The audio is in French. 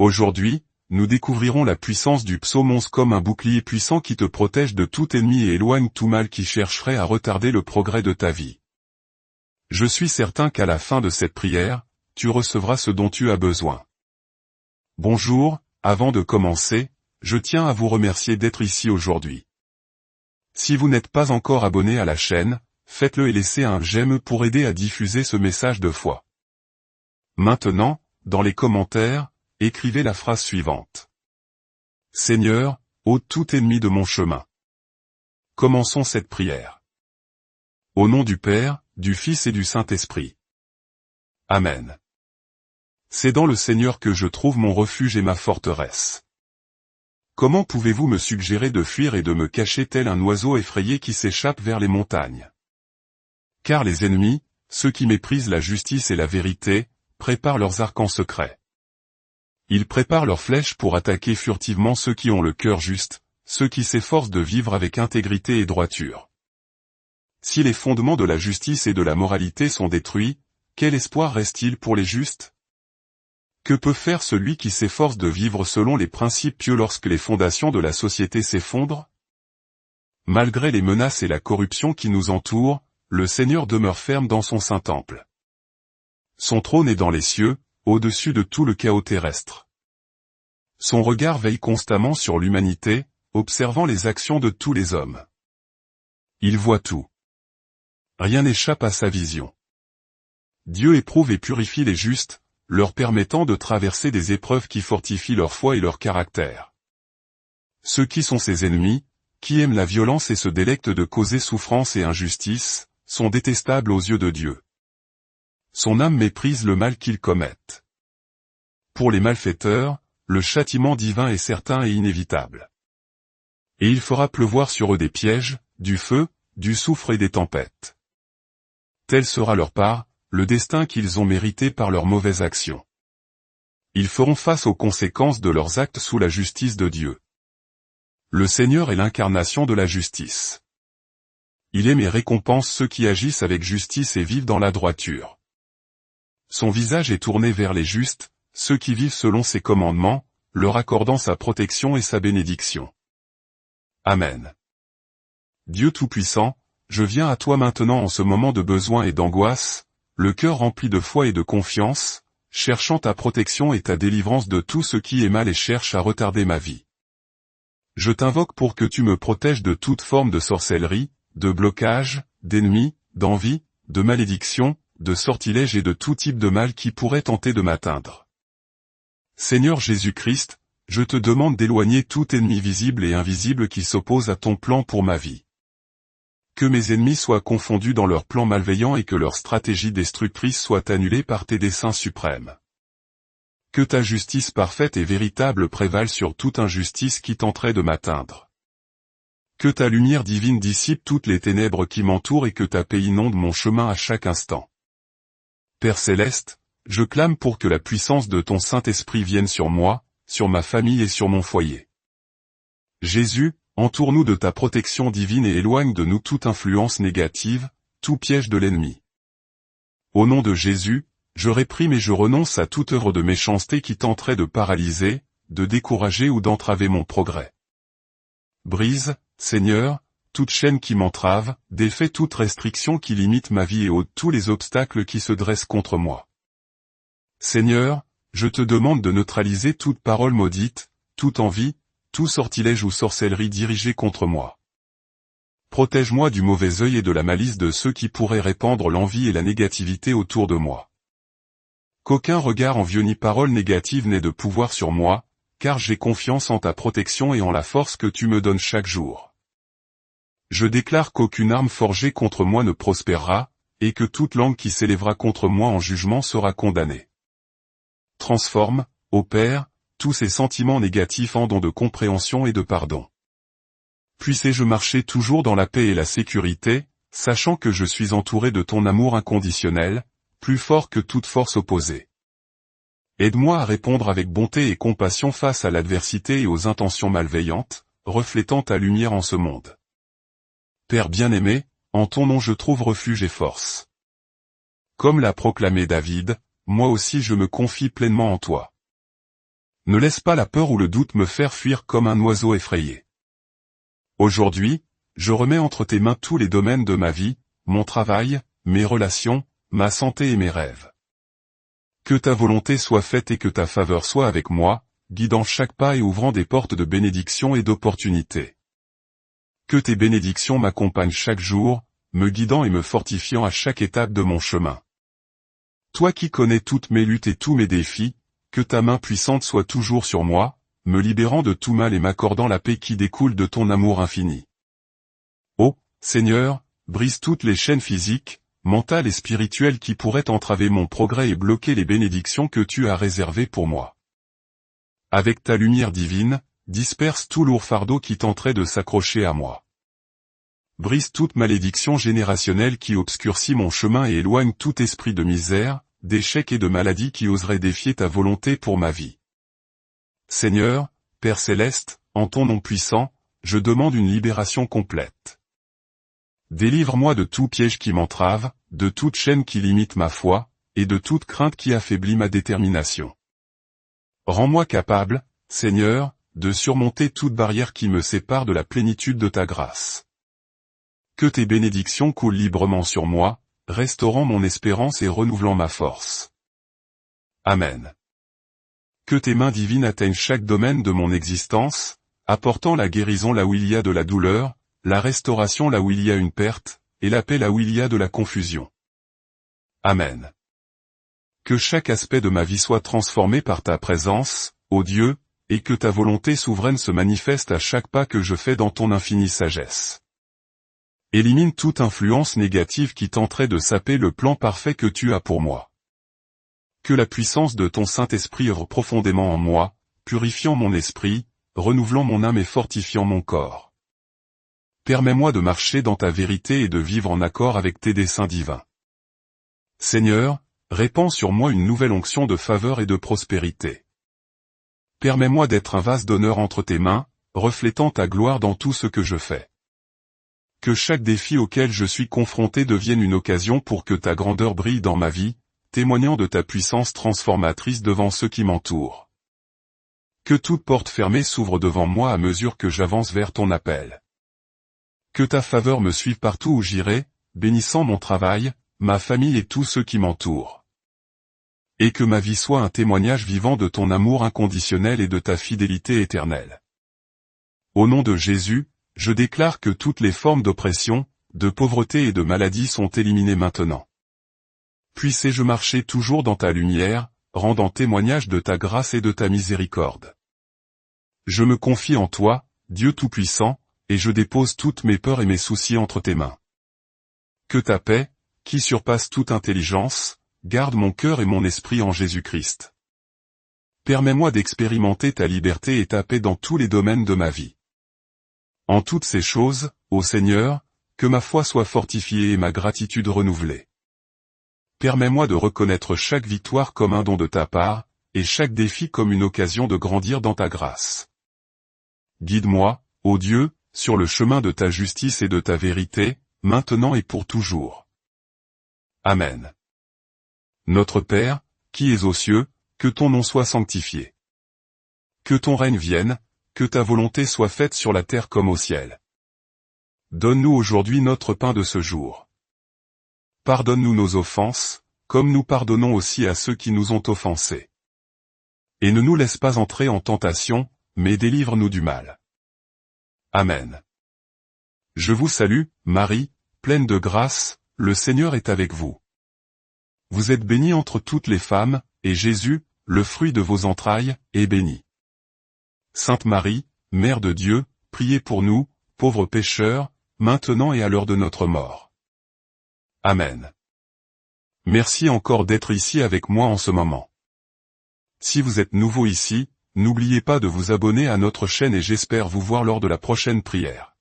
Aujourd'hui, nous découvrirons la puissance du psaume 11 comme un bouclier puissant qui te protège de tout ennemi et éloigne tout mal qui chercherait à retarder le progrès de ta vie. Je suis certain qu'à la fin de cette prière, tu recevras ce dont tu as besoin. Bonjour, avant de commencer, je tiens à vous remercier d'être ici aujourd'hui. Si vous n'êtes pas encore abonné à la chaîne, faites-le et laissez un j'aime pour aider à diffuser ce message de foi. Maintenant, dans les commentaires, écrivez la phrase suivante. Seigneur, ôte tout ennemi de mon chemin. Commençons cette prière. Au nom du Père, du Fils et du Saint-Esprit. Amen. C'est dans le Seigneur que je trouve mon refuge et ma forteresse. Comment pouvez-vous me suggérer de fuir et de me cacher tel un oiseau effrayé qui s'échappe vers les montagnes? Car les ennemis, ceux qui méprisent la justice et la vérité, préparent leurs arcs en secret. Ils préparent leurs flèches pour attaquer furtivement ceux qui ont le cœur juste, ceux qui s'efforcent de vivre avec intégrité et droiture. Si les fondements de la justice et de la moralité sont détruits, quel espoir reste-t-il pour les justes? Que peut faire celui qui s'efforce de vivre selon les principes pieux lorsque les fondations de la société s'effondrent? Malgré les menaces et la corruption qui nous entourent, le Seigneur demeure ferme dans son saint temple. Son trône est dans les cieux, au-dessus de tout le chaos terrestre. Son regard veille constamment sur l'humanité, observant les actions de tous les hommes. Il voit tout. Rien n'échappe à sa vision. Dieu éprouve et purifie les justes, leur permettant de traverser des épreuves qui fortifient leur foi et leur caractère. Ceux qui sont ses ennemis, qui aiment la violence et se délectent de causer souffrance et injustice, sont détestables aux yeux de Dieu. Son âme méprise le mal qu'ils commettent. Pour les malfaiteurs, le châtiment divin est certain et inévitable. Et il fera pleuvoir sur eux des pièges, du feu, du soufre et des tempêtes. Tel sera leur part, le destin qu'ils ont mérité par leurs mauvaises actions. Ils feront face aux conséquences de leurs actes sous la justice de Dieu. Le Seigneur est l'incarnation de la justice. Il aime et récompense ceux qui agissent avec justice et vivent dans la droiture. Son visage est tourné vers les justes, ceux qui vivent selon ses commandements, leur accordant sa protection et sa bénédiction. Amen. Dieu Tout-Puissant, je viens à toi maintenant en ce moment de besoin et d'angoisse, le cœur rempli de foi et de confiance, cherchant ta protection et ta délivrance de tout ce qui est mal et cherche à retarder ma vie. Je t'invoque pour que tu me protèges de toute forme de sorcellerie, de blocage, d'ennemis, d'envie, de malédiction, de sortilège et de tout type de mal qui pourrait tenter de m'atteindre. Seigneur Jésus-Christ, je te demande d'éloigner tout ennemi visible et invisible qui s'oppose à ton plan pour ma vie. Que mes ennemis soient confondus dans leurs plans malveillants et que leur stratégie destructrice soit annulée par tes desseins suprêmes. Que ta justice parfaite et véritable prévale sur toute injustice qui tenterait de m'atteindre. Que ta lumière divine dissipe toutes les ténèbres qui m'entourent et que ta paix inonde mon chemin à chaque instant. Père céleste, je clame pour que la puissance de ton Saint-Esprit vienne sur moi, sur ma famille et sur mon foyer. Jésus, entoure-nous de ta protection divine et éloigne de nous toute influence négative, tout piège de l'ennemi. Au nom de Jésus, je réprime et je renonce à toute œuvre de méchanceté qui tenterait de paralyser, de décourager ou d'entraver mon progrès. Brise, Seigneur, toute chaîne qui m'entrave, défais toute restriction qui limite ma vie et ôte tous les obstacles qui se dressent contre moi. Seigneur, je te demande de neutraliser toute parole maudite, toute envie, tout sortilège ou sorcellerie dirigée contre moi. Protège-moi du mauvais œil et de la malice de ceux qui pourraient répandre l'envie et la négativité autour de moi. Qu'aucun regard envieux ni parole négative n'ait de pouvoir sur moi, car j'ai confiance en ta protection et en la force que tu me donnes chaque jour. Je déclare qu'aucune arme forgée contre moi ne prospérera, et que toute langue qui s'élèvera contre moi en jugement sera condamnée. Transforme, ô Père, tous ces sentiments négatifs en dons de compréhension et de pardon. Puissé-je marcher toujours dans la paix et la sécurité, sachant que je suis entouré de ton amour inconditionnel, plus fort que toute force opposée. Aide-moi à répondre avec bonté et compassion face à l'adversité et aux intentions malveillantes, reflétant ta lumière en ce monde. Père bien-aimé, en ton nom je trouve refuge et force. Comme l'a proclamé David, moi aussi je me confie pleinement en toi. Ne laisse pas la peur ou le doute me faire fuir comme un oiseau effrayé. Aujourd'hui, je remets entre tes mains tous les domaines de ma vie, mon travail, mes relations, ma santé et mes rêves. Que ta volonté soit faite et que ta faveur soit avec moi, guidant chaque pas et ouvrant des portes de bénédiction et d'opportunité. Que tes bénédictions m'accompagnent chaque jour, me guidant et me fortifiant à chaque étape de mon chemin. Toi qui connais toutes mes luttes et tous mes défis, que ta main puissante soit toujours sur moi, me libérant de tout mal et m'accordant la paix qui découle de ton amour infini. Ô Seigneur, brise toutes les chaînes physiques, mentales et spirituelles qui pourraient entraver mon progrès et bloquer les bénédictions que tu as réservées pour moi. Avec ta lumière divine, disperse tout lourd fardeau qui tenterait de s'accrocher à moi. Brise toute malédiction générationnelle qui obscurcit mon chemin et éloigne tout esprit de misère, d'échec et de maladie qui oserait défier ta volonté pour ma vie. Seigneur, Père céleste, en ton nom puissant, je demande une libération complète. Délivre-moi de tout piège qui m'entrave, de toute chaîne qui limite ma foi, et de toute crainte qui affaiblit ma détermination. Rends-moi capable, Seigneur, de surmonter toute barrière qui me sépare de la plénitude de ta grâce. Que tes bénédictions coulent librement sur moi, restaurant mon espérance et renouvelant ma force. Amen. Que tes mains divines atteignent chaque domaine de mon existence, apportant la guérison là où il y a de la douleur, la restauration là où il y a une perte, et la paix là où il y a de la confusion. Amen. Que chaque aspect de ma vie soit transformé par ta présence, ô Dieu, et que ta volonté souveraine se manifeste à chaque pas que je fais dans ton infinie sagesse. Élimine toute influence négative qui tenterait de saper le plan parfait que tu as pour moi. Que la puissance de ton Saint-Esprit œuvre profondément en moi, purifiant mon esprit, renouvelant mon âme et fortifiant mon corps. Permets-moi de marcher dans ta vérité et de vivre en accord avec tes desseins divins. Seigneur, répands sur moi une nouvelle onction de faveur et de prospérité. Permets-moi d'être un vase d'honneur entre tes mains, reflétant ta gloire dans tout ce que je fais. Que chaque défi auquel je suis confronté devienne une occasion pour que ta grandeur brille dans ma vie, témoignant de ta puissance transformatrice devant ceux qui m'entourent. Que toute porte fermée s'ouvre devant moi à mesure que j'avance vers ton appel. Que ta faveur me suive partout où j'irai, bénissant mon travail, ma famille et tous ceux qui m'entourent. Et que ma vie soit un témoignage vivant de ton amour inconditionnel et de ta fidélité éternelle. Au nom de Jésus, je déclare que toutes les formes d'oppression, de pauvreté et de maladie sont éliminées maintenant. Puisse-je marcher toujours dans ta lumière, rendant témoignage de ta grâce et de ta miséricorde. Je me confie en toi, Dieu Tout-Puissant, et je dépose toutes mes peurs et mes soucis entre tes mains. Que ta paix, qui surpasse toute intelligence, garde mon cœur et mon esprit en Jésus-Christ. Permets-moi d'expérimenter ta liberté et ta paix dans tous les domaines de ma vie. En toutes ces choses, ô Seigneur, que ma foi soit fortifiée et ma gratitude renouvelée. Permets-moi de reconnaître chaque victoire comme un don de ta part, et chaque défi comme une occasion de grandir dans ta grâce. Guide-moi, ô Dieu, sur le chemin de ta justice et de ta vérité, maintenant et pour toujours. Amen. Notre Père, qui es aux cieux, que ton nom soit sanctifié. Que ton règne vienne, que ta volonté soit faite sur la terre comme au ciel. Donne-nous aujourd'hui notre pain de ce jour. Pardonne-nous nos offenses, comme nous pardonnons aussi à ceux qui nous ont offensés. Et ne nous laisse pas entrer en tentation, mais délivre-nous du mal. Amen. Je vous salue, Marie, pleine de grâce, le Seigneur est avec vous. Vous êtes bénie entre toutes les femmes, et Jésus, le fruit de vos entrailles, est béni. Sainte Marie, Mère de Dieu, priez pour nous, pauvres pécheurs, maintenant et à l'heure de notre mort. Amen. Merci encore d'être ici avec moi en ce moment. Si vous êtes nouveau ici, n'oubliez pas de vous abonner à notre chaîne et j'espère vous voir lors de la prochaine prière.